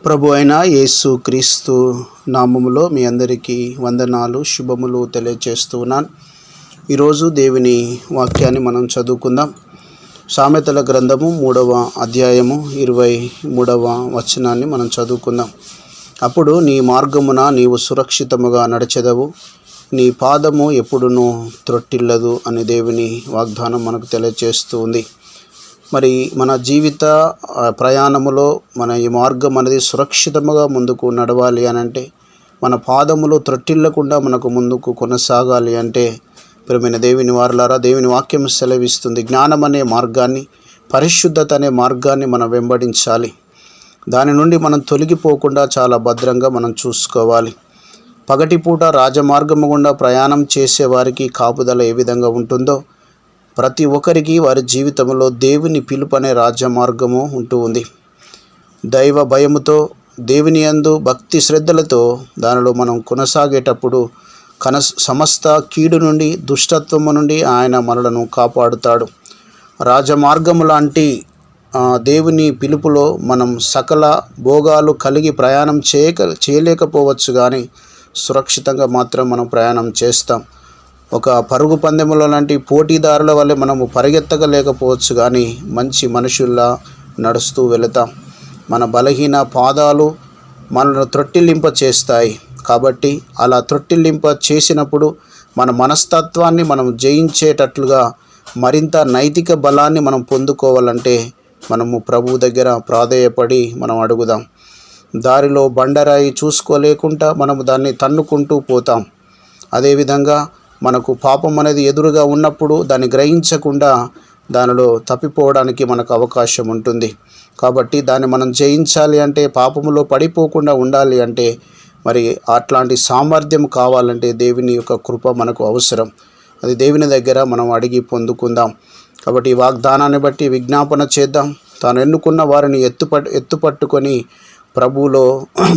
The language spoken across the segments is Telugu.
ప్రభు అయిన యేసు క్రీస్తు నామములో మీ అందరికీ వందనాలు, శుభములు తెలియజేస్తున్నాను. ఈరోజు దేవుని వాక్యాన్ని మనం చదువుకుందాం. సామెతల గ్రంథము 3వ అధ్యాయము 23వ వచనాన్ని మనం చదువుకుందాం. అప్పుడు నీ మార్గమున నీవు సురక్షితముగా నడిచెదవు, నీ పాదము ఎప్పుడునూ త్రొట్టిల్లదు అని దేవుని వాగ్దానం మనకు తెలియజేస్తూ ఉంది. మరి మన జీవిత ప్రయాణములో మన ఈ మార్గం అనేది సురక్షితముగా ముందుకు నడవాలి అని అంటే, మన పాదములు త్రొట్టిల్లకుండా మనకు ముందుకు కొనసాగాలి అంటే, ప్రియమైన దేవుని వారలారా, దేవుని వాక్యం సెలవిస్తుంది, జ్ఞానం అనే మార్గాన్ని, పరిశుద్ధత అనే మార్గాన్ని మనం వెంబడించాలి. దాని నుండి మనం తొలగిపోకుండా చాలా భద్రంగా మనం చూసుకోవాలి. పగటిపూట రాజమార్గము గుండా ప్రయాణం చేసే వారికి కాపుదల ఏ విధంగా ఉంటుందో, ప్రతి ఒక్కరికి వారి జీవితంలో దేవుని పిలుపు అనే రాజమార్గము ఉంటూ ఉంది. దైవ భయముతో, దేవుని యందు భక్తి శ్రద్ధలతో దానిలో మనం కొనసాగేటప్పుడు సమస్త కీడు నుండి, దుష్టత్వము నుండి ఆయన మనలను కాపాడుతాడు. రాజమార్గము లాంటి దేవుని పిలుపులో మనం సకల భోగాలు కలిగి ప్రయాణం చేయలేకపోవచ్చు, కానీ సురక్షితంగా మాత్రం మనం ప్రయాణం చేస్తాం. ఒక పరుగు పందెముల లాంటి పోటీదారుల వల్ల మనము పరిగెత్తగలేకపోవచ్చు, కానీ మంచి మనుషుల్లా నడుస్తూ వెళతాం. మన బలహీన పాదాలు మనల్ని త్రొట్టిల్లింప చేస్తాయి. కాబట్టి అలా త్రొట్టిల్లింప చేసినప్పుడు మన మనస్తత్వాన్ని మనం జయించేటట్లుగా మరింత నైతిక బలాన్ని మనం పొందుకోవాలంటే మనము ప్రభువు దగ్గర ప్రాధేయపడి మనం అడుగుదాం. దారిలో బండరాయి చూసుకోలేకుండా మనము దాన్ని తన్నుకుంటూ పోతాం. అదేవిధంగా మనకు పాపం అనేది ఎదురుగా ఉన్నప్పుడు దాన్ని గ్రహించకుండా దానిలో తప్పిపోవడానికి మనకు అవకాశం ఉంటుంది. కాబట్టి దాన్ని మనం జయించాలి అంటే, పాపములో పడిపోకుండా ఉండాలి అంటే, మరి అట్లాంటి సామర్థ్యం కావాలంటే దేవుని యొక్క కృప మనకు అవసరం. అది దేవుని దగ్గర మనం అడిగి పొందుకుందాం. కాబట్టి ఈ వాగ్దానాన్ని బట్టి విజ్ఞాపన చేద్దాం. తాను ఎన్నుకున్న వారిని ఎత్తుపట్టుకొని ప్రభువులో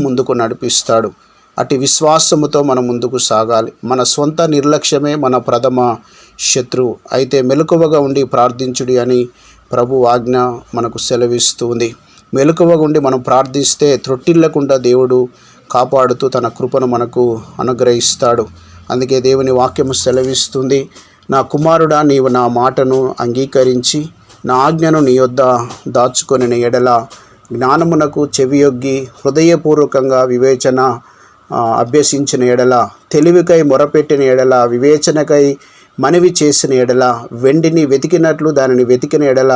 ముందుకు నడిపిస్తాడు. అటు విశ్వాసముతో మనం ముందుకు సాగాలి. మన సొంత నిర్లక్ష్యమే మన ప్రథమ శత్రువు. అయితే మెలకువగా ఉండి ప్రార్థించుడి అని ప్రభు ఆజ్ఞ మనకు సెలవిస్తుంది. మెలకువగా ఉండి మనం ప్రార్థిస్తే త్రొట్టిల్లకుండా దేవుడు కాపాడుతూ తన కృపను మనకు అనుగ్రహిస్తాడు. అందుకే దేవుని వాక్యము సెలవిస్తుంది, నా కుమారుడా, నీవు నా మాటను అంగీకరించి నా ఆజ్ఞను నీ యొద్ద దాచుకొని ఎడల, జ్ఞానమునకు చెవియొగ్గి హృదయపూర్వకంగా వివేచన అభ్యసించిన ఎడల, తెలివికై మొరపెట్టిన ఎడల, వివేచనకై మనవి చేసిన ఎడల, వెండిని వెతికినట్లు దానిని వెతికిన ఎడల,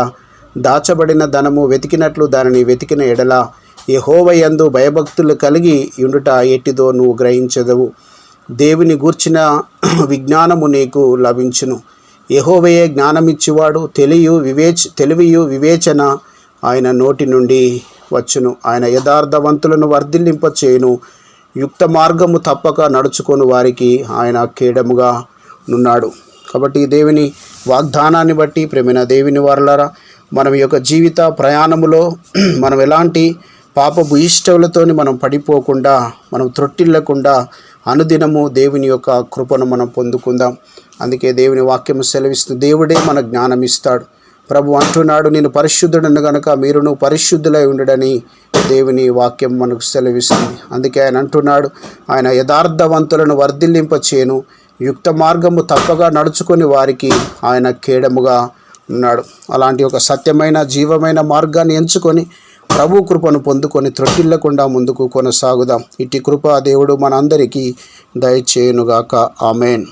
దాచబడిన ధనము వెతికినట్లు దానిని వెతికిన ఎడల, యెహోవా యందు భయభక్తులు కలిగి ఉండుట ఎట్టిదో నువ్వు గ్రహించదవు. దేవుని గూర్చిన విజ్ఞానము నీకు లభించును. యెహోవాయే జ్ఞానమిచ్చువాడు, తెలివియు వివేచన ఆయన నోటి నుండి వచ్చును. ఆయన యథార్థవంతులను వర్ధిల్లింపచేయును. యుక్త మార్గము తప్పక నడుచుకొని వారికి ఆయన కేడముగా నున్నాడు. కాబట్టి దేవుని వాగ్దానాన్ని బట్టి ప్రేమైన దేవుని వారలారా, మనం యొక్క జీవిత ప్రయాణములో మనం ఎలాంటి పాపపు ఇష్టములతోని మనం పడిపోకుండా, మనం త్రొట్టిల్లకుండా అనుదినము దేవుని యొక్క కృపను మనం పొందుకుందాం. అందుకే దేవుని వాక్యము సెలవిస్తుంది, దేవుడే మన జ్ఞానం ఇస్తాడు. ప్రభు అంటున్నాడు, నేను పరిశుద్ధుడను గనుక మీరును పరిశుద్ధులై ఉండడని దేవుని వాక్యం మనకు సెలవిస్తుంది. అందుకే ఆయన అంటున్నాడు, ఆయన యథార్థవంతులను వర్ధిల్లింపచేయును, యుక్త మార్గము తప్పగా నడుచుకొని వారికి ఆయన కేడముగా ఉన్నాడు. అలాంటి ఒక సత్యమైన జీవమైన మార్గాన్ని ఎంచుకొని ప్రభు కృపను పొందుకొని త్రొట్టిల్లకుండా ముందుకు కొనసాగుదాం. ఇట్టి కృప దేవుడు మనందరికీ దయచేయునుగాక. ఆమేన్.